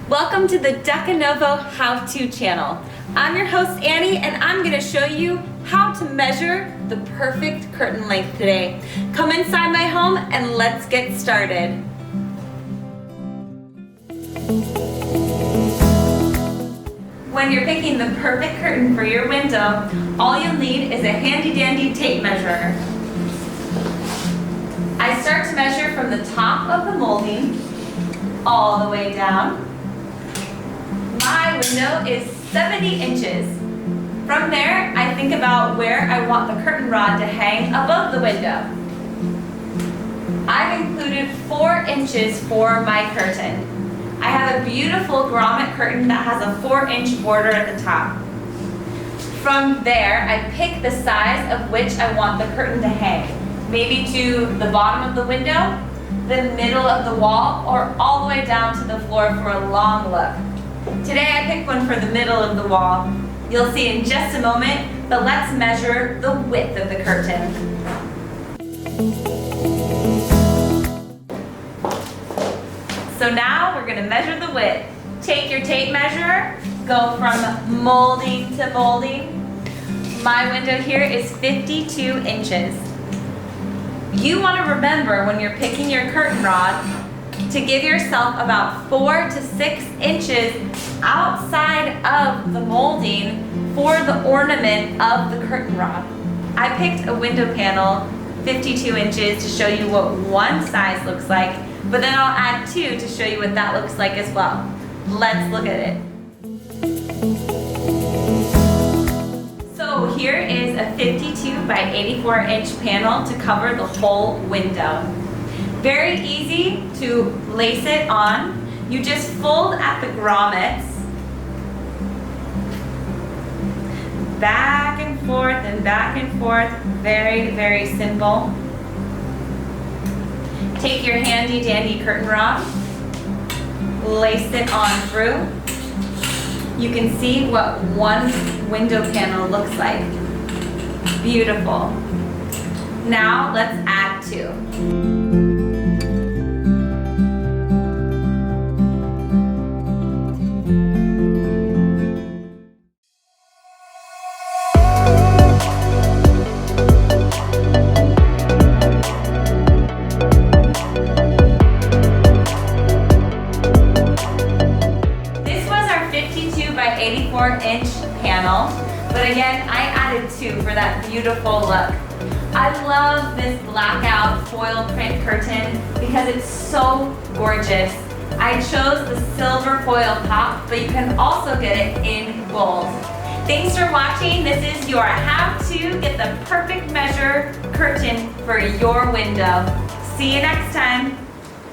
Welcome to the Deconovo how-to channel. I'm your host Annie and I'm going to show you how to measure the perfect curtain length today. Come inside my home and let's get started. When you're picking the perfect curtain for your window, all you'll need is a handy-dandy tape measure. I start to measure from the top of the molding all the way down. My window is 70 inches. From there, I think about where I want the curtain rod to hang above the window. I've included 4 inches for my curtain. I have a beautiful grommet curtain that has a 4-inch border at the top. From there, I pick the size of which I want the curtain to hang. Maybe to the bottom of the window, the middle of the wall, or all the way down to the floor for a long look. Today I picked one for the middle of the wall. You'll see in just a moment, but let's measure the width of the curtain. So now we're going to measure the width. Take your tape measure, go from molding to molding. My window here is 52 inches. You want to remember when you're picking your curtain rod to give yourself about 4 to 6 inches outside of the molding for the ornament of the curtain rod. I picked a window panel 52 inches to show you what one size looks like, but then I'll add 2 to show you what that looks like as well. Let's look at it. So here is a 52 by 84 inch panel to cover the whole window. Very easy to lace it on. You just fold at the grommets, back and forth and back and forth. Very, very simple. Take your handy dandy curtain rod, lace it on through. You can see what one window panel looks like. Beautiful. Now let's add 2. By 84-inch panel, but again, I added 2 for that beautiful look. I love this blackout foil print curtain because it's so gorgeous. I chose the silver foil pop, but you can also get it in gold. Thanks for watching. This is your how to get the perfect measure curtain for your window. See you next time.